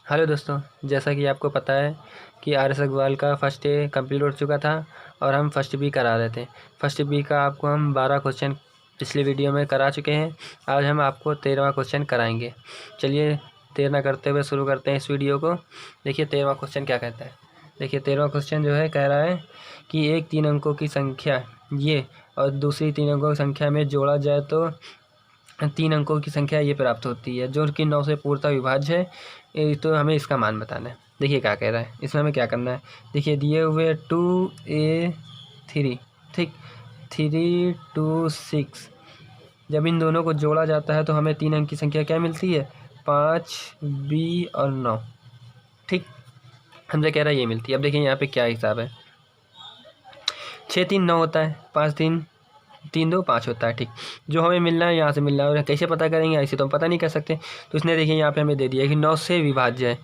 Hello दोस्तों, जैसा कि आपको पता है कि आर एस अग्रवाल का फर्स्ट ए कंप्लीट हो चुका था और हम फर्स्ट बी करा रहे थे। फर्स्ट बी का आपको हम 12 क्वेश्चन पिछले वीडियो में करा चुके हैं। आज हम आपको 13वां क्वेश्चन कराएंगे। चलिए देर ना करते हुए शुरू करते हैं इस वीडियो को। देखिए 13वां क्वेश्चन क्या कहता है। देखिए 13वां क्वेश्चन जो है कह रहा है कि एक 3 अंकों की संख्या ये और दूसरी 3 अंकों की संख्या में जोड़ा जाए तो 3 अंकों की संख्या ये प्राप्त होती है जो कि 9 से पूर्णतः विभाज्य है। तो हमें इसका मान बताना है। देखिए क्या कह रहा है, इसमें हमें क्या करना है। देखिए दिए हुए 2a3 ठीक 3 2 6 जब इन दोनों को जोड़ा जाता है तो हमें 3 अंक की संख्या क्या मिलती है, 5 b और 9 ठीक हमसे कह रहा है ये मिलती है। अब देखिए यहाँ पे क्या हिसाब है, 6 3 9 होता है, 5 3 3 2 5 होता है। ठीक जो हमें मिलना है यहाँ से मिलना है और कैसे पता करेंगे, ऐसे तो हम पता नहीं कर सकते। तो इसने देखिए यहाँ पे हमें दे दिया कि 9 से विभाज्य है,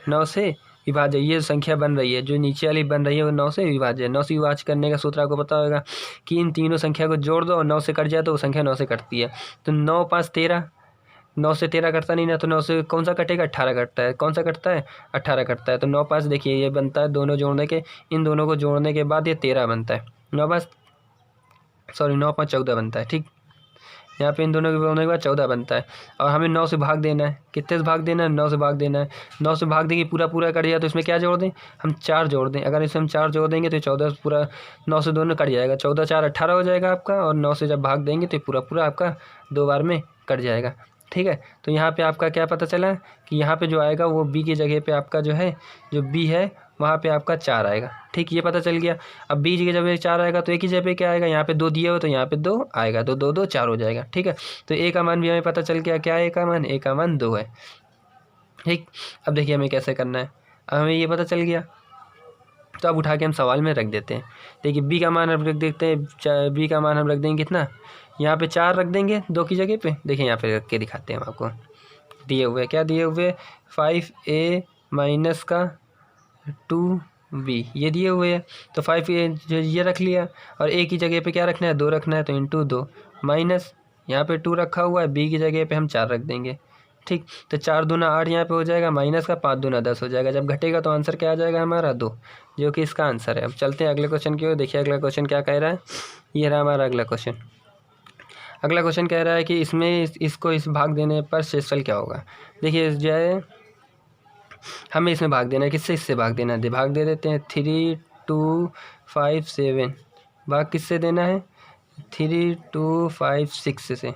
9 से विभाज्य ये संख्या बन रही है, जो नीचे वाली बन रही है वो 9 से विभाज्य है। 9 से विभाज्य करने का सूत्र आपको पता होगा कि इन तीनों संख्या को जोड़ दो और 9 से कट जाए तो वो संख्या 9 से कटती है। तो 9 5 13, 9 से 13 कटता नहीं ना, तो 9 से कौन सा कटेगा, 18 कटता है। कौन सा कटता है, 18 कटता है। तो 9 5 देखिए ये बनता है, दोनों जोड़ने के, इन दोनों को जोड़ने के बाद ये 13 बनता है। 9 5 14 बनता है। ठीक यहाँ पे इन दोनों के जोड़ने के बाद 14 बनता है और हमें 9 से भाग देना है। कितने से भाग देना है, 9 से भाग देना है। 9 से भाग देंगे पूरा पूरा कट जाए तो इसमें क्या जोड़ दें, हम 4 जोड़ दें। अगर इसमें हम 4 जोड़ देंगे तो 14 पूरा 9 से दोनों कट जाएगा, 14 4 18 हो जाएगा आपका। और 9 से जब भाग देंगे तो पूरा पूरा आपका 2 बार में कट जाएगा। ठीक है, तो यहाँ पे आपका क्या पता चला कि यहाँ पे जो आएगा वो बी की जगह पे आपका जो है, जो बी है वहाँ पे आपका 4 आएगा। ठीक ये पता चल गया। अब बी की जगह 4 आएगा तो एक ही जगह पे क्या आएगा, यहाँ पे 2 दिए हो तो यहाँ पे 2 आएगा, तो 2 2 4 हो जाएगा। ठीक है, तो ए का मान भी हमें पता चल गया, क्या है ए का मान, ए का मान 2 है। ठीक अब देखिए हमें कैसे करना है। अब हमें ये पता चल गया तो अब उठा के हम सवाल में रख देते हैं। देखिए बी का मान हम रख देते हैं, बी का मान हम रख देंगे कितना, यहाँ पे 4 रख देंगे 2 की जगह पे। देखिए यहाँ पे रख के दिखाते हैं हम आपको। दिए हुए क्या दिए हुए, 5a माइनस का 2b ये दिए हुए है। तो 5a ये रख लिया और a की जगह पे क्या रखना है, 2 रखना है, तो इंटू 2 माइनस यहाँ पे 2 रखा हुआ है, b की जगह पे हम 4 रख देंगे। ठीक तो 4 दूना 8 यहाँ पे हो जाएगा, माइनस का 5 दूना 10 हो जाएगा। जब घटेगा तो आंसर क्या आ जाएगा हमारा 2, जो कि इसका आंसर है। अब चलते हैं अगले क्वेश्चन की ओर। देखिए अगला क्वेश्चन क्या कह रहा है, ये रहा हमारा अगला क्वेश्चन। अगला क्वेश्चन कह रहा है कि इसमें इसको इस भाग देने पर शेषफल क्या होगा। देखिए जो है हमें इसमें भाग देना है, किससे, इससे भाग देना है। भाग दे देते हैं, 3 2 5 7 भाग किससे देना है, 3 2 5 6 से।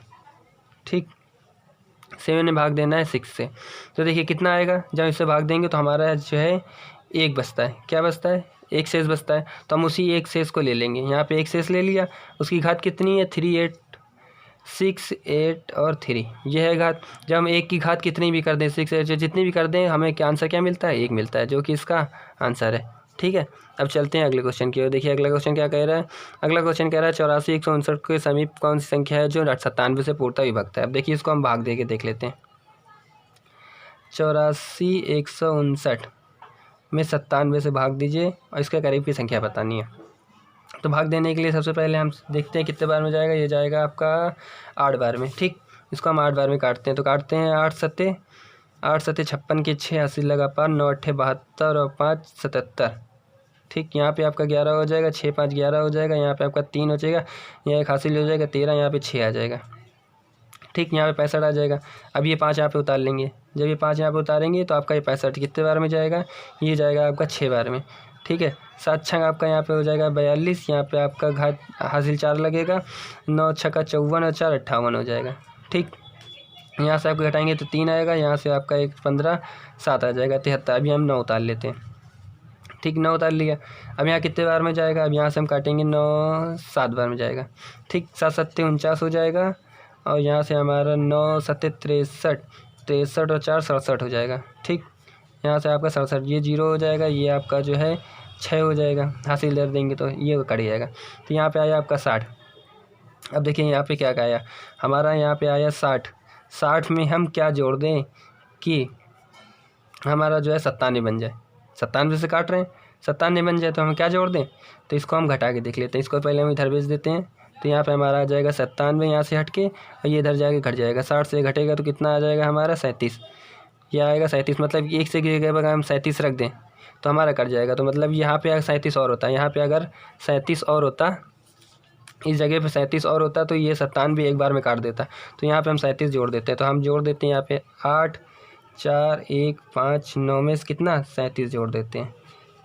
ठीक 7 में भाग देना है 6 से। तो देखिए कितना आएगा, जब इससे भाग देंगे तो हमारा जो है 1 बचता है। क्या बचता है, 1 शेष बचता है। तो हम उसी 1 शेष को ले लेंगे। यहाँ पे 1 शेष ले लिया, उसकी घात कितनी है, 3 8 6 8 और 3 ये है घात। जब हम 1 की घात कितनी भी कर दें, 6 8 जितनी भी कर दें, हमें क्या आंसर क्या मिलता है, 1 मिलता है, जो कि इसका आंसर है। ठीक है, अब चलते हैं अगले क्वेश्चन की ओर। देखिए अगला क्वेश्चन क्या कह रहा है। अगला क्वेश्चन कह रहा है 84 159 के समीप कौन सी संख्या है जो 97 से पूर्णतः विभक्त है। अब देखिए इसको हम भाग दे के देख लेते हैं। 84 159 में 97 से भाग दीजिए और इसके करीब की संख्या बतानी है। तो भाग देने के लिए सबसे पहले हम देखते हैं कितने बार में जाएगा। ये जाएगा आपका 8 बार में। ठीक इसको हम 8 बार में काटते हैं। तो काटते हैं 8 सत्ते 56 के 6 80 लगा पार, 9 8 72 और 5 77। ठीक यहाँ पे आपका 11 हो जाएगा, 6 5 11 हो जाएगा, यहाँ पे आपका 3 हो जाएगा, यहाँ एक हासिल हो जाएगा 13, यहाँ पे 6 आ जाएगा। ठीक यहाँ पे 65 आ जाएगा। अब ये 5 यहाँ पे उतार लेंगे। जब ये 5 यहाँ पे उतारेंगे तो आपका ये 65 कितने बार में जाएगा, ये जाएगा आपका 6 बार में। ठीक है 7 छंग आपका यहाँ पे हो जाएगा 42, यहाँ पे आपका घात हासिल 4 लगेगा, 9 छक्का 54 और 4 58 हो जाएगा। ठीक यहाँ से आपको घटाएंगे तो 3 आएगा, यहाँ से आपका 1 15 7 आ जाएगा 73। अभी हम 9 उतार लेते हैं। ठीक 9 उतार लिया। अब यहाँ कितने बार में जाएगा, अब यहाँ से हम काटेंगे 9 7 बार में जाएगा। ठीक 7 7 49 हो जाएगा और यहाँ से हमारा 9 7 63 63 और 4 67 हो जाएगा। ठीक यहाँ से आपका 67 ये 0 हो जाएगा, ये आपका जो है 6 हो जाएगा, हासिल दर देंगे तो ये कट जाएगा। तो यहाँ पे आया आपका 60। अब देखिए यहाँ पे क्या आया हमारा, यहाँ पे आया 60। 60 में हम क्या जोड़ दें कि हमारा जो है 97 बन जाए। 97 से काट रहे हैं, 97 बन जाए तो हम क्या जोड़ दें, तो इसको हम घटा के देख लेते हैं। इसको पहले हम इधर भेज देते हैं। तो यहाँ पे हमारा आ जाएगा 97 यहाँ से हट के, और ये इधर जाके घट जाएगा। 60 से घटेगा तो कितना आ जाएगा हमारा 37। ये आएगा 37, मतलब एक से जगह पर हम 37 रख दें तो हमारा कट जाएगा। तो मतलब यहाँ पे अगर 37 और होता, यहाँ पे अगर 37 और होता, इस जगह पे 37 और होता तो ये 97 एक बार में काट देता। तो यहाँ पे हम 37 जोड़ देते हैं, तो हम जोड़ देते हैं यहाँ पे 8 4 1 5 9 में से कितना 37 जोड़ देते हैं।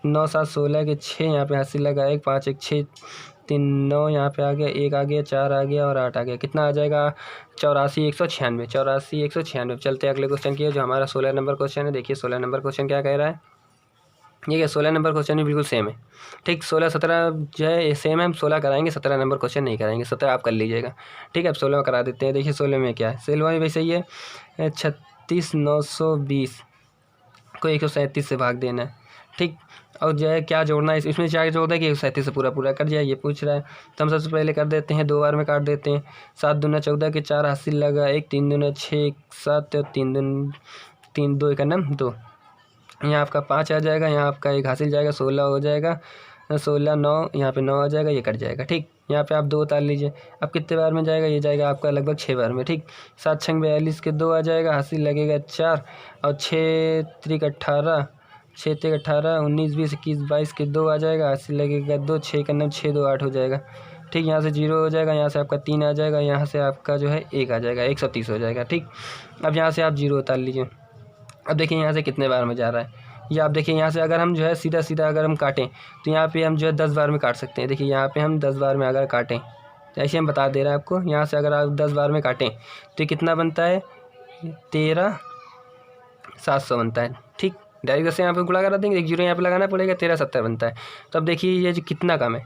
9 7 16 के 6, यहाँ पे हासिल लगा 1 5 1 6 3 9, यहाँ पे आ गया 1 आ गया 4 आ गया और 8 आ गया, कितना आ जाएगा 84 196। 84 196। चलते हैं अगले क्वेश्चन की, जो हमारा 16 नंबर क्वेश्चन है। देखिए 16 नंबर क्वेश्चन क्या कह रहा है। ये क्या 16 नंबर क्वेश्चन भी बिल्कुल सेम है, ठीक। 16 17 जो है सेम है, हम 16 कराएंगे, 17 नंबर क्वेश्चन नहीं कराएंगे। 17 आप कर लीजिएगा, ठीक है। अब 16 करा देते हैं। देखिए 16 में क्या है, 16 में वैसे ही है 36 920 को 137 से भाग देना है, ठीक। और जो है क्या जोड़ना है, इसमें क्या जोड़ना है कि 137 से पूरा पूरा कट जाए, ये पूछ रहा है। तो हम सबसे पहले कर देते हैं, 2 बार में काट देते हैं। 7 दूना 14 के 4 हासिल लगा 1, 3 दूना 6 7 और 3 दून 3 2 1 2, यहाँ आपका 5 आ जाएगा, यहाँ आपका 1 हासिल जाएगा, 16 हो जाएगा, 16 9, यहाँ पे 9 आ जाएगा, ये कट जाएगा, ठीक। यहाँ पे आप 2 उतार लीजिए। अब कितने बार में जाएगा, ये जाएगा आपका लगभग 6 बार में, ठीक। 7 6 42 के 2 आ जाएगा, हासिल लगेगा 4 और 6 3 18 6 3 18 19 20 21 22 के 2 आ जाएगा, हासिल लगेगा 2 6 6 2 8 हो जाएगा, ठीक। यहाँ से 0 हो जाएगा, यहाँ से आपका 3 आ जाएगा, यहाँ से आपका जो है 1 आ जाएगा, 130 हो जाएगा, ठीक। अब यहाँ से आप 0 उतार लीजिए। अब देखिए यहाँ से कितने बार में जा रहा है, ये आप देखिए यहाँ से अगर हम जो है सीधा सीधा अगर हम काटें तो यहाँ पे हम जो है 10 बार में काट सकते हैं। देखिए यहाँ पे हम 10 बार में अगर काटें, तो ऐसे हम बता दे रहे हैं आपको, यहाँ से अगर आप 10 बार में काटें तो ये कितना बनता है 13 700 बनता है, ठीक। डायरेक्ट जैसे यहाँ पे गुणा करा देंगे, 1 0 यहाँ पे लगाना पड़ेगा, 13 70 बनता है। तो अब देखिए ये जो कितना कम है,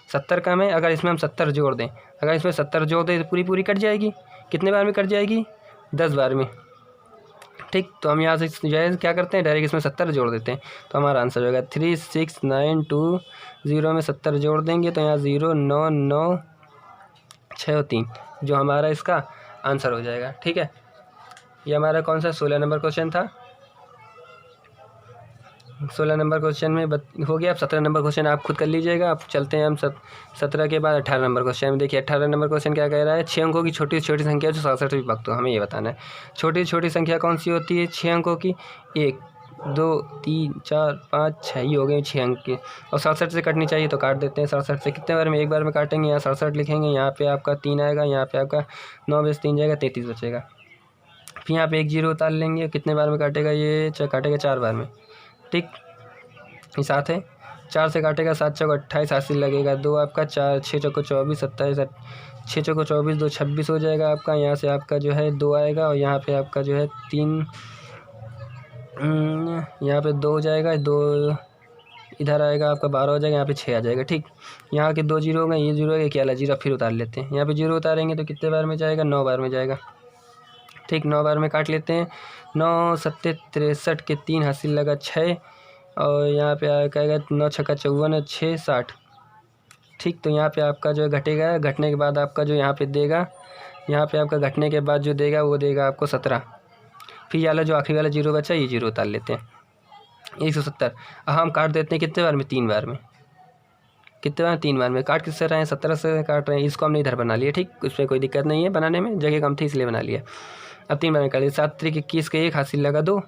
70 कम है। अगर इसमें हम 70 जोड़ दें, अगर इसमें 70 जोड़ दें तो पूरी पूरी कट जाएगी। कितने बार में कट जाएगी, 10 बार में, ठीक। तो हम यहाँ से जो है क्या करते हैं, डायरेक्ट इसमें 70 जोड़ देते हैं, तो हमारा आंसर हो जाएगा 3 6 9 2 0 में 70 जोड़ देंगे तो यहाँ 0 9 9 6 और 3 जो हमारा इसका आंसर हो जाएगा, ठीक है। ये हमारा कौन सा 16 नंबर क्वेश्चन था। 16 नंबर क्वेश्चन में हो गया। अब 17 नंबर क्वेश्चन आप खुद कर लीजिएगा। अब चलते हैं हम 17 के बाद 18 नंबर क्वेश्चन में। देखिए 18 नंबर क्वेश्चन क्या कह रहा है, 6 अंकों की छोटी से छोटी संख्या जो 67 विभक्त हो, हमें ये बताना है। छोटी से छोटी संख्या कौन सी होती है 6 अंकों की, 1 2 3 4 5 6, ये हो गए 6 अंक के, और 67 से कटनी चाहिए तो काट देते हैं। 67 से कितने बार में, एक बार में काटेंगे, यहाँ 67 लिखेंगे, यहाँ पे आपका 3 आएगा, यहाँ पे आपका 9 में से 3 जाएगा, 33 बचेगा। फिर यहाँ पे 1 0 उतार लेंगे, कितने बार में काटेगा, ये काटेगा 4 बार में, ठीक। ये 7 है, 4 से काटेगा 7 चौक 28, हासिल लगेगा 2 आपका, 4 6 चौको 24 27, 6 चौको 24 2 26 हो जाएगा आपका। यहाँ से आपका जो है 2 आएगा, और यहाँ पे आपका जो है 3 यहाँ पे 2 हो जाएगा, 2 इधर आएगा आपका 12 हो जाएगा, यहाँ पे 6 आ जाएगा, ठीक। यहाँ के 2 0 हो गए, ये 0 हो गया, क्या 0 फिर उतार लेते हैं। यहाँ पे 0 उतारेंगे तो कितने बार में जाएगा, 9 बार में जाएगा, ठीक। 9 बार में काट लेते हैं। 9 7 63 के 3 हासिल लगा 6, और यहाँ पे आएगा 9 छक्का 54 6 60, ठीक। तो यहाँ पे आपका जो घटेगा, घटने के बाद आपका जो यहाँ पे देगा, यहाँ पे आपका घटने के बाद जो देगा वो देगा आपको 17। फिर ये वाला जो आखिरी वाला 0 बचा, ये 0 उतार लेते हैं, 170। अब हम काट देते हैं कितने बार में, 3 बार में। कितने बार, 3 बार में। काट किससे रहे हैं, 17 से काट रहे हैं। इसको हमने इधर बना लिया, ठीक। उसमें कोई दिक्कत नहीं है बनाने में, जगह कम थी इसलिए बना लिया। अब 3 बार में कर लिया। 7 3 21 के 1 हासिल लगा 2,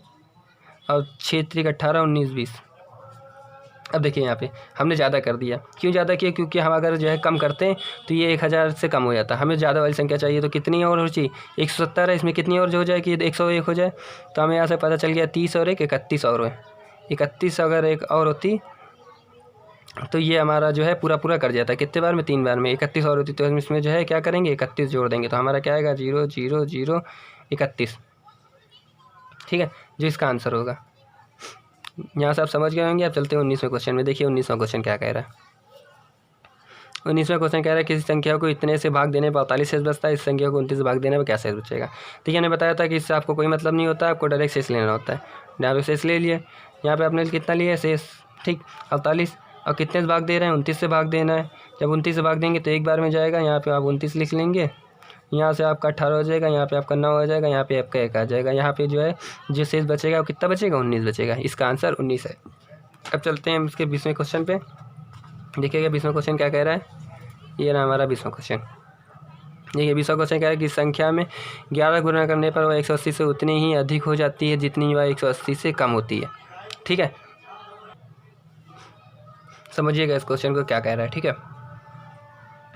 और 6 3 18 19 20। अब देखिए यहाँ पे हमने ज़्यादा कर दिया। क्यों ज़्यादा किया, क्योंकि हम अगर जो है कम करते हैं तो ये 1000 से कम हो जाता है। हमें ज़्यादा वाली संख्या चाहिए, तो कितनी और हो चाहिए, 170 है, इसमें कितनी और जो हो जाए कि 101 हो जाए। तो हमें यहाँ से पता चल गया 30 और 1 31 और है। 31 अगर एक और होती तो ये हमारा जो है पूरा पूरा कर जाता है। कितने बार में, 3 बार में। 31 और होती तो हम इसमें जो है क्या करेंगे, 31 जोड़ देंगे, तो हमारा क्या आएगा 0 0 0 31, ठीक है, जो इसका आंसर होगा। यहाँ से आप समझ गए होंगे। आप चलते हैं 19वें क्वेश्चन में। देखिए 19वां क्वेश्चन क्या कह रहा है। 19वां क्वेश्चन कह रहा है किसी संख्या को इतने से भाग देने पर 45 शेष बचता है, इस संख्या को 29 से भाग देने पर क्या शेष बचेगा। ठीक है, मैंने बताया था कि इससे आपको कोई मतलब नहीं होता, आपको डायरेक्ट शेष लेना होता है। यहाँ पे शेष ले लिया, यहाँ पे आपने कितना लिया शेष, ठीक 48, और कितने से भाग दे रहे हैं, 29 से भाग देना है। जब 29 से भाग देंगे तो एक बार में जाएगा, यहाँ पे आप 29 लिख लेंगे, यहाँ से आपका 18 हो जाएगा, यहाँ पे आपका 9 हो जाएगा, यहाँ पे आपका 1 आ जाएगा। यहाँ पे जो है जो शेष बचेगा वो कितना बचेगा, 19 बचेगा। इसका आंसर 19 है। अब चलते हैं इसके 20वें क्वेश्चन पे। देखिएगा 20वां क्वेश्चन क्या कह रहा है। ये रहा हमारा 20वां क्वेश्चन। देखिए 20वां क्वेश्चन क्या है कि संख्या में 11 गुना करने पर वह 180 से उतनी ही अधिक हो जाती है जितनी वह 180 से कम होती है। ठीक है, समझिएगा इस क्वेश्चन को क्या कह रहा है। ठीक है,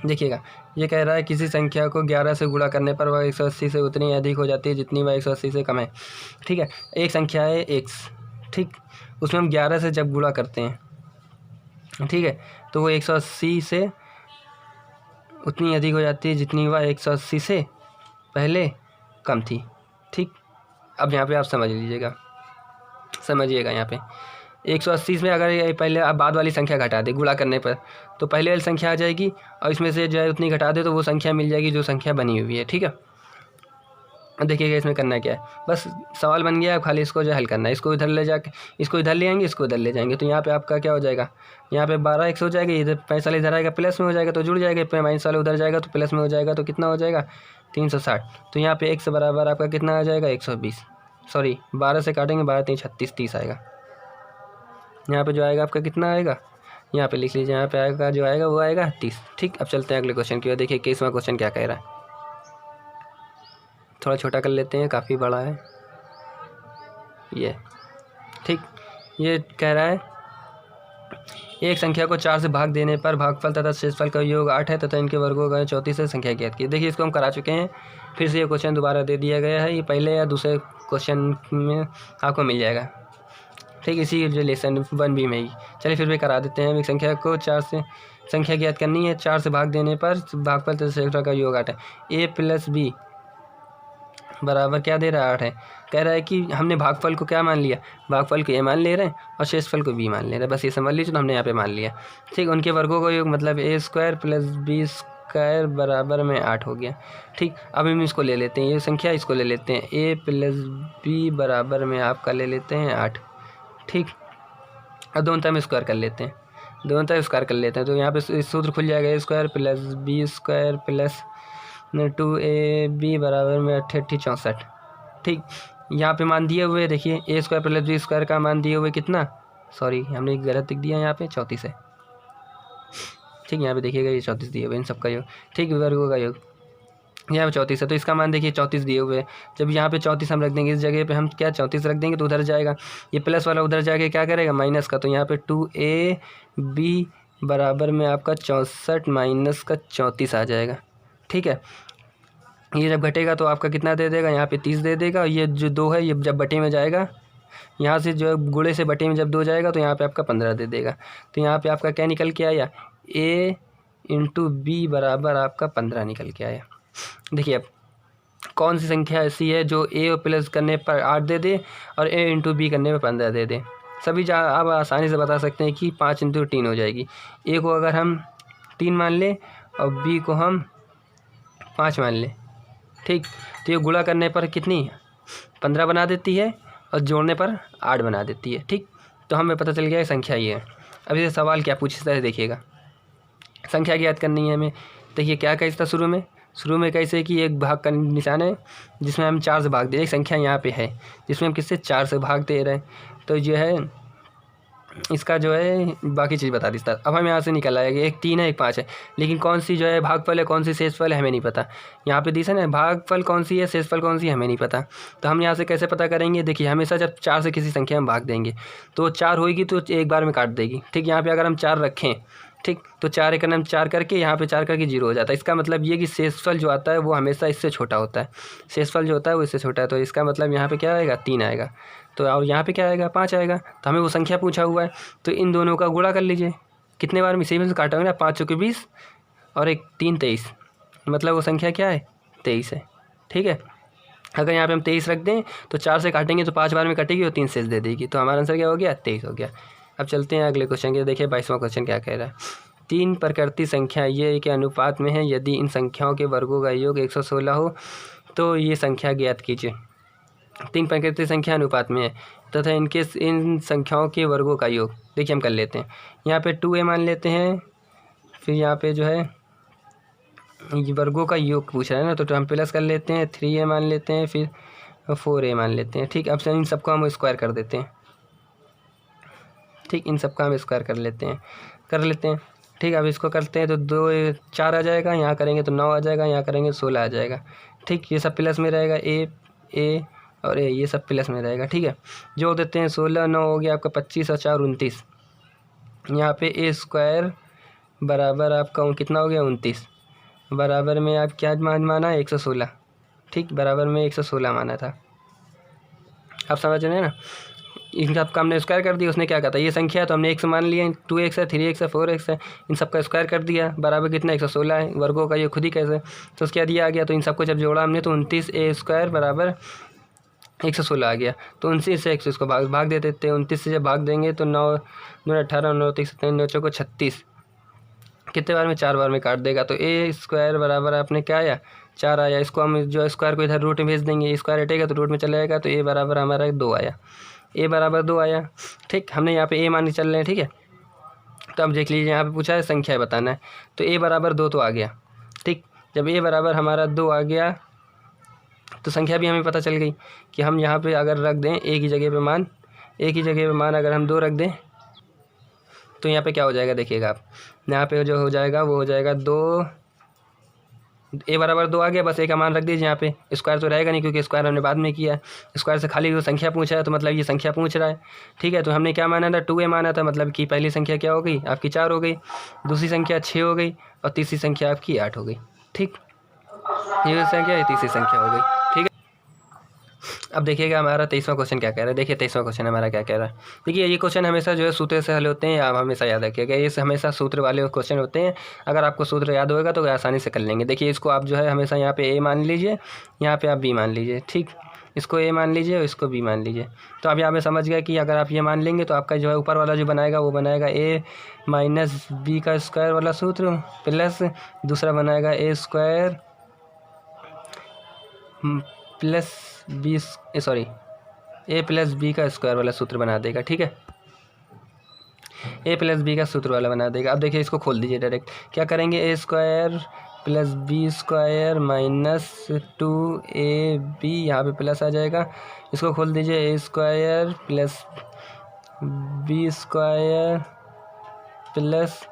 देखिएगा ये कह रहा है किसी संख्या को 11 से गुणा करने पर वह 180 से उतनी अधिक हो जाती है जितनी वह 180 से कम है। ठीक है, एक संख्या है x, ठीक, उसमें हम 11 से जब गुणा करते हैं, ठीक है, तो वो 180 से उतनी अधिक हो जाती है जितनी वह 180 से पहले कम थी। ठीक, अब यहाँ पे आप समझ लीजिएगा, समझिएगा यहाँ पे 180 में अगर ये पहले आप बाद वाली संख्या घटा दे गुणा करने पर, तो पहले वाली संख्या आ जाएगी और इसमें से जो है उतनी घटा दे तो वो संख्या मिल जाएगी जो संख्या बनी हुई है। ठीक है, देखिएगा इसमें करना क्या है, बस सवाल बन गया, खाली इसको जो हल करना है। इसको इधर ले जाके इसको इधर ले आएंगे, इसको इधर ले जाएंगे, तो यहाँ पे आपका क्या हो जाएगा, यहाँ पे 12x हो जाएगा, इधर 5 वाला इधर आएगा प्लस में हो जाएगा तो जुड़ जाएगा, पे माइनस वाला उधर जाएगा तो प्लस में हो जाएगा, तो कितना हो जाएगा 360। तो यहाँ पे x बराबर आपका कितना आ जाएगा 120, सॉरी 12 से काटेंगे 12 3 36 30 आएगा। यहाँ पे जो आएगा आपका कितना आएगा, यहाँ पे लिख लीजिए, यहाँ पे आएगा जो आएगा वो आएगा 30। ठीक, अब चलते हैं अगले क्वेश्चन की ओर। देखिए 21वां क्वेश्चन क्या कह रहा है, थोड़ा छोटा कर लेते हैं, काफ़ी बड़ा है ये। ठीक, ये कह रहा है एक संख्या को 4 से भाग देने पर भागफल तथा शेषफल का योग 8 है तथा इनके वर्गों का 34 से संख्या ज्ञात की। देखिए इसको हम करा चुके हैं, फिर से ये क्वेश्चन दोबारा दे दिया गया है, ये पहले या दूसरे क्वेश्चन में आपको मिल जाएगा। ठीक, इसी जो लेसन 1B में ही, चलिए फिर भी करा देते हैं। एक संख्या को 4 से संख्या ज्ञात करनी है, 4 से भाग देने पर भागफल तथा शेषफल का योग 8 है। a + b बराबर क्या दे रहा है 8 है। कह रहा है कि हमने भागफल को क्या मान लिया, भागफल को a मान ले रहे हैं और शेषफल को b मान ले रहे हैं, बस ये समझ लीजिए, तो हमने यहाँ पे मान लिया। ठीक, उनके वर्गों का योग मतलब a² + b² बराबर में 8 हो गया। ठीक, अब हम इसको ले लेते हैं, ये संख्या इसको ले लेते हैं, a + b बराबर में आपका ले लेते हैं 8। ठीक, अब दोनों तरफ स्क्वायर कर लेते हैं, दोनों तरफ स्क्वायर कर लेते हैं, तो यहाँ पे सूत्र खुल जाएगा a² + b² + 2ab बराबर में 88 64। ठीक, यहाँ पे मान दिए हुए देखिए a² + b² का मान दिए हुए कितना, सॉरी हमने गलत लिख दिया यहाँ पे 34 है। ठीक, यहाँ पे देखिएगा ये 34 दिए हुए इन सबका योग। ठीक, वर्गों का योग यहाँ पे 34 है, तो इसका मान देखिए 34 दिए हुए। जब यहाँ पे 34 हम रख देंगे, इस जगह पे हम क्या 34 रख देंगे तो उधर जाएगा, ये प्लस वाला उधर जाके क्या करेगा माइनस का, तो यहाँ पे 2ab बराबर में आपका 64 - 34 आ जाएगा। ठीक है, ये जब घटेगा तो आपका कितना दे देगा, यहाँ पे 30 दे देगा, और ये जो 2 है ये जब बटे में जाएगा, यहाँ से जो है गुणे से बटे में जब 2 जाएगा तो यहाँ पे आपका 15 दे देगा। तो यहाँ पे आपका क्या निकल के आया, a × b बराबर आपका 15 निकल के आया। देखिए अब कौन सी संख्या ऐसी है जो a प्लस करने पर 8 दे दे और a × b करने पर 15 दे दे। सभी आप आसानी से बता सकते हैं कि 5 × 3 हो जाएगी। a को अगर हम 3 मान लें और b को हम 5 मान लें, ठीक, तो ये गुणा करने पर कितनी 15 बना देती है और जोड़ने पर 8 बना देती है। ठीक, तो हमें पता चल गया संख्या ये है। अब ये सवाल क्या पूछता है, देखिएगा संख्या ज्ञात करनी है हमें। देखिए क्या कहता शुरू में कैसे कि एक भाग का निशान है जिसमें हम 4 से भाग दे रहे हैं, एक संख्या यहाँ पे है जिसमें हम किससे 4 से भाग दे रहे हैं, तो जो है इसका जो है बाकी चीज़ बता दी था। अब हम यहाँ से निकल आएगा, एक 3 है एक 5 है, लेकिन कौन सी जो है भागफल है कौन सी शेषफल है हमें नहीं पता। यहाँ पे दिशा ना भागफल कौन सी है शेषफल कौन सी है हमें नहीं पता, तो हम यहाँ से कैसे पता करेंगे। देखिए हमेशा जब 4 से किसी संख्या में भाग देंगे तो 4 होगी तो एक बार में काट देगी। ठीक, यहाँ पे अगर हम 4 रखें, ठीक, तो 4 एक हम 4 करके यहाँ पे 4 करके 0 हो जाता है। इसका मतलब ये कि शेषफल जो आता है वो हमेशा इससे छोटा होता है, शेषफल जो होता है वो इससे छोटा है, तो इसका मतलब यहाँ पे क्या आएगा 3 आएगा, तो और यहाँ पे क्या आएगा 5 आएगा। तो हमें वो संख्या पूछा हुआ है, तो इन दोनों का गुणा कर लीजिए, कितने बार में इसी में से काटा ना, 5 × 20 और 1 3 23, मतलब वो संख्या क्या है 23 है। ठीक है, अगर यहाँ पे हम 23 रख दें तो 4 से काटेंगे तो 5 बार में कटेगी और 3 शेष दे देगी, तो हमारा आंसर क्या हो गया 23 हो गया। अब चलते हैं अगले क्वेश्चन के। देखिए 22वां क्वेश्चन क्या कह रहा है, 3 प्रकृति संख्या ये के अनुपात में है, यदि इन संख्याओं के वर्गों का योग 116 हो तो ये संख्या ज्ञात कीजिए। 3 प्रकृति संख्या अनुपात में है तथा इन संख्याओं के वर्गों का योग, देखिए हम कर लेते हैं, यहाँ पे 2a मान लेते हैं, फिर यहाँ पे जो है वर्गों का योग पूछ रहा है ना, तो हम प्लस कर लेते हैं, 3a मान लेते हैं, फिर 4a मान लेते हैं। ठीक, अब इन सबको हम स्क्वायर कर देते हैं। ठीक, इन सबका हम स्क्वायर कर लेते हैं। ठीक, अब इसको करते हैं तो 2 4 आ जाएगा, यहाँ करेंगे तो 9 आ जाएगा, यहाँ करेंगे 16 आ जाएगा। ठीक, ये सब प्लस में रहेगा, ए और ए, ये सब प्लस में रहेगा। ठीक है, जोड़ देते हैं, 16 9 हो गया आपका 25 और 4 29। यहाँ पे ए स्क्वायर बराबर आपका कितना हो गया 29, बराबर में आप क्या माना 116। ठीक, बराबर में 116 माना था। आप समझ रहे हैं ना, इन सब का हमने स्क्वायर कर दिया। उसने क्या कहा था, ये संख्या है तो हमने x मान लिया, 2x है 3x है 4x है, इन सब का स्क्वायर कर दिया, बराबर कितना 116 है। वर्गों का ये खुद ही कैसे, तो उसके बाद ये आ गया, तो इन सबको जब जोड़ा हमने तो 29a² बराबर 116 आ गया। तो 29 से 100 इसको भाग दे देते हैं। 29 से जब भाग देंगे तो 9 9 18 9 30 9 चौको 36, कितने बार में 4 बार में काट देगा। तो a² बराबर आपने क्या आया 4 आया। इसको हम जो स्क्वायर को इधर रूट में भेज देंगे, स्क्वायर हटेगा तो रूट में चला जाएगा, तो a बराबर हमारा 2 आया, a बराबर 2 आया। ठीक, हमने यहाँ पे a मान के चल रहे हैं। ठीक है, तो अब देख लीजिए यहाँ पे पूछा है संख्या बताना है, तो a बराबर 2 तो आ गया। ठीक, जब a बराबर हमारा 2 आ गया तो संख्या भी हमें पता चल गई कि हम यहाँ पे अगर रख दें a की जगह पे मान अगर हम 2 रख दें तो यहाँ पे क्या हो जाएगा देखिएगा आप, यहाँ पे जो हो जाएगा वो हो जाएगा 2, a बराबर 2 आ गया, बस a का मान रख दीजिए यहाँ पे। स्क्वायर तो रहेगा नहीं क्योंकि स्क्वायर हमने बाद में किया है, स्क्वायर से खाली वो संख्या पूछा है तो मतलब ये संख्या पूछ रहा है। ठीक है, तो हमने क्या माना था 2a माना था, मतलब कि पहली संख्या क्या हो गई आपकी 4 हो गई, दूसरी संख्या 6 हो गई और तीसरी संख्या आपकी 8 हो गई। ठीक, ये संख्या ये तीसरी संख्या हो गई। ठीक है, अब देखिएगा हमारा 23वां क्वेश्चन क्या कह रहा है। देखिए 23वां क्वेश्चन हमारा क्या कह रहा है। देखिए ये क्वेश्चन हमेशा जो है सूत्र से हल होते हैं, आप हमेशा याद रखिएगा, ये हमेशा सूत्र वाले क्वेश्चन होते हैं। अगर आपको सूत्र याद होगा तो आसानी से कर लेंगे। देखिए इसको आप जो है हमेशा यहाँ पे a मान लीजिए, यहाँ पे आप b मान लीजिए। ठीक, इसको a मान लीजिए और इसको b मान लीजिए। तो अब यहाँ पे समझ गया कि अगर आप ये मान लेंगे तो आपका जो है ऊपर वाला जो बनाएगा वो बनाएगा a माइनस b का स्क्वायर वाला सूत्र, प्लस दूसरा बनाएगा a² plus a plus b का स्क्वायर वाला सूत्र बना देगा। ठीक है, a प्लस b का सूत्र वाला बना देगा। अब देखिए इसको खोल दीजिए डायरेक्ट, क्या करेंगे a² plus b² minus 2ab, यहाँ पे प्लस आ जाएगा। इसको खोल दीजिए a² plus b² plus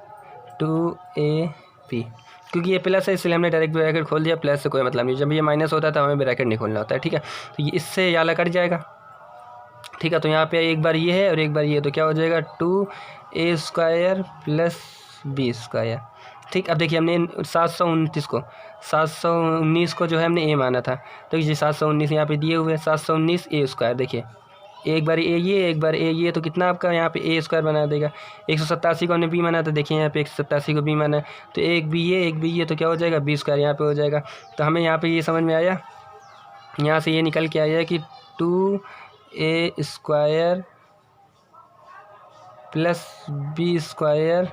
2ab, क्योंकि ये प्लस है इसलिए हमने डायरेक्ट ब्रैकेट खोल दिया, प्लस से कोई मतलब नहीं। जब ये माइनस होता है तो हमें ब्रैकेट नहीं खोलना होता है। ठीक है, तो ये इससे याला कट जाएगा। ठीक है, तो यहाँ पे एक बार ये है और एक बार ये, तो क्या हो जाएगा 2a² प्लस b²। ठीक, अब देखिए हमने 719 को जो है हमने a माना था, तो ये 719 यहाँ पे दिए हुए हैं, 719 a²। देखिए एक बार a ये तो कितना आपका यहाँ पे a² बना देगा। 187 को हमने b माना था, देखिए यहाँ पे 187 को b माना है, तो एक b ये तो क्या हो जाएगा b² यहाँ पे हो जाएगा। तो हमें यहाँ पे ये समझ में आया, यहाँ से ये निकल के आया कि 2a² प्लस b²।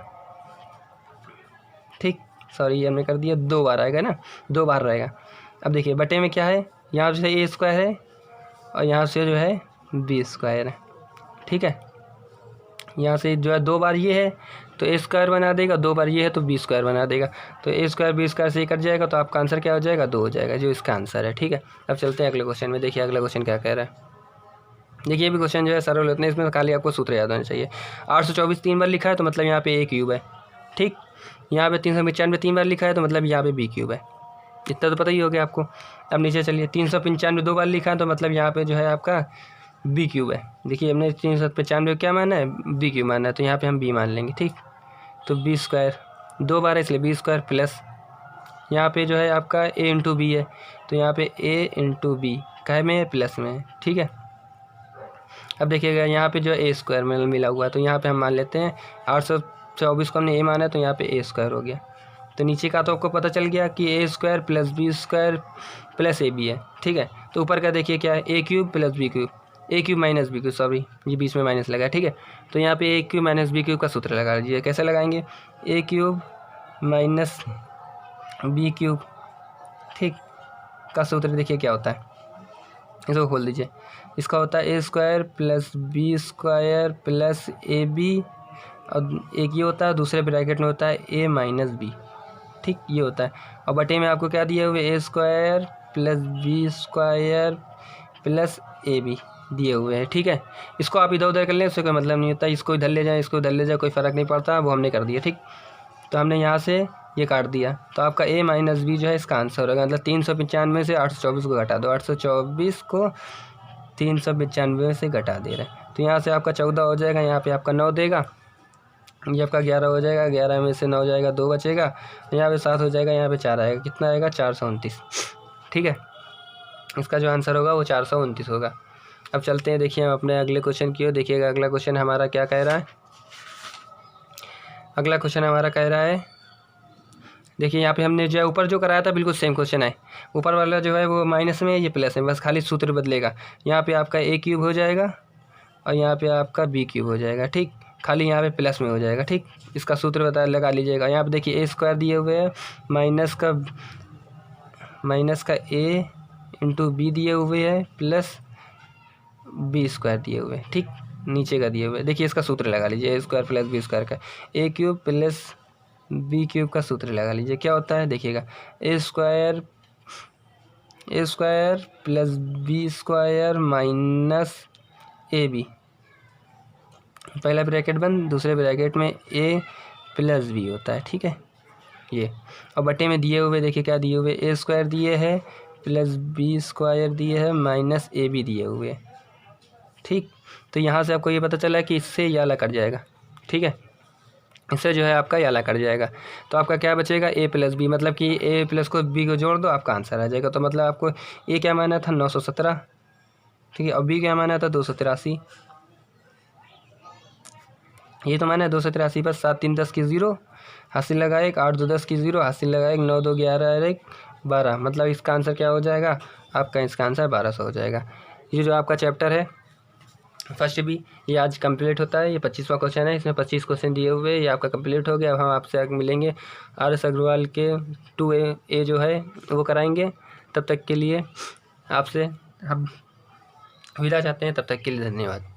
ठीक, सॉरी ये हमने कर दिया, 2 बार आएगा ना, 2 बार रहेगा। अब देखिए बटे में क्या है, यहाँ से a² है और यहाँ से जो है b² है। ठीक है, यहाँ से जो है 2 बार ये है तो a² बना देगा, 2 बार ये है तो b² बना देगा, तो a² b² से ये कट जाएगा, तो आपका आंसर क्या हो जाएगा 2 हो जाएगा, जो इसका आंसर है। ठीक है, अब चलते हैं अगले क्वेश्चन में। देखिए अगला क्वेश्चन क्या कह रहा है। देखिए ये भी क्वेश्चन जो है सरल होते हैं, इसमें खाली आपको सूत्र याद होना चाहिए। 824 3 बार लिखा है तो मतलब यहाँ पे a³ है। ठीक, यहाँ पे 395 3 बार लिखा है तो मतलब यहाँ पे b³ है, इतना तो पता ही हो गया आपको। अब नीचे चलिए, 395 2 बार लिखा है तो मतलब यहाँ पे जो है आपका b³ है। देखिए हमने 395 क्या माना है b³ माना है, तो यहाँ पे हम b मान लेंगे। ठीक, तो b² 2 बार है इसलिए b² प्लस यहाँ पे जो है आपका a इंटू b है, तो यहाँ पे a इंटू b कहे में है प्लस में है। ठीक है, अब देखिएगा यहाँ पे जो है a² में मिला हुआ है, तो यहाँ पे हम मान लेते हैं 824 को हमने a माना है तो यहाँ पे a² हो गया। तो नीचे का तो आपको पता चल गया कि a² plus b² plus ab है। ठीक है, तो ऊपर का देखिए क्या है a³ plus b³ a³ minus b³, sorry ये बीच में माइनस लगा। ठीक है, तो यहाँ पे a³ माइनस b³ का सूत्र लगा लीजिए। कैसे लगाएंगे, a³ माइनस b³। ठीक, का सूत्र देखिए क्या होता है, इसको खोल दीजिए। इसका होता है a² plus b² plus ab, और एक ये होता है, दूसरे ब्रैकेट में होता है a माइनस b। ठीक, ये होता है, और बटे में आपको क्या दिए हुए a² plus b² plus ab दिए हुए हैं। ठीक है, इसको आप इधर उधर कर लें, उससे कोई मतलब नहीं होता, इसको इधर ले जाए इसको इधर ले जाए कोई फ़र्क नहीं पड़ता, वो हमने कर दिया। ठीक, तो हमने यहाँ से ये काट दिया, तो आपका a माइनस बी जो है इसका आंसर होगा। मतलब 395 से 824 को घटा दो, 824 को 395 से घटा दे रहे हैं, तो यहाँ से आपका 14 हो जाएगा, यहाँ पे आपका 9 देगा, ये आपका 11 हो जाएगा, 11 में से 9 जाएगा, 2 बचेगा, यहाँ पे 7 हो जाएगा, यहाँ पे 4 आएगा, कितना आएगा 429। ठीक है, इसका जो आंसर होगा वो 429 होगा। अब चलते हैं, देखिए हम अपने अगले क्वेश्चन की ओर। देखिएगा अगला क्वेश्चन हमारा क्या कह रहा है। अगला क्वेश्चन हमारा कह रहा है, देखिए यहाँ पे हमने जो है ऊपर जो कराया था बिल्कुल सेम क्वेश्चन है। ऊपर वाला जो है वो माइनस में है, ये प्लस में, बस खाली सूत्र बदलेगा। यहाँ पे आपका a क्यूब हो जाएगा और यहाँ पे आपका b क्यूब हो जाएगा। ठीक, खाली यहाँ पे प्लस में हो जाएगा। ठीक, इसका सूत्र लगा लीजिएगा। यहाँ पे देखिए a स्क्वायर दिए हुए हैं, माइनस का a इंटू बी दिए हुए है, प्लस b स्क्वायर दिए हुए। ठीक, नीचे का दिए हुए, देखिए इसका सूत्र लगा लीजिए, a square plus b square का, a cube plus b cube का सूत्र लगा लीजिए। क्या होता है देखिएगा, a square plus b square minus ab, पहला ब्रैकेट बंद, दूसरे ब्रैकेट में a प्लस b होता है। ठीक है, ये और बटे में दिए हुए देखिए क्या दिए हुए, a स्क्वायर दिए है प्लस b स्क्वायर दिए है माइनस ab दिए हुए। ठीक, तो यहाँ से आपको ये पता चला कि इससे ये वाला कट जाएगा। ठीक है, इससे जो है आपका ये वाला कट जाएगा, तो आपका क्या बचेगा a प्लस बी, मतलब कि a प्लस को b को जोड़ दो, आपका आंसर आ जाएगा। तो मतलब आपको a क्या माना था 917, ठीक है, और b क्या माना था 283। ये तो माना है 283, बस 7 3 10 की 0, हासिल लगा 1, 8 2 10 की 0, हासिल लगा 1, 9 2 11 1 12, मतलब इसका आंसर क्या हो जाएगा आपका, इसका आंसर 1200 हो जाएगा। ये जो आपका चैप्टर है फर्स्ट बी, ये आज कंप्लीट होता है। ये 25वां क्वेश्चन है, इसमें 25 क्वेश्चन दिए हुए, ये आपका कंप्लीट हो गया। अब हम आपसे आगे मिलेंगे RS अग्रवाल के 2A जो है वो कराएंगे। तब तक के लिए आपसे हम विदा चाहते हैं, तब तक के लिए धन्यवाद।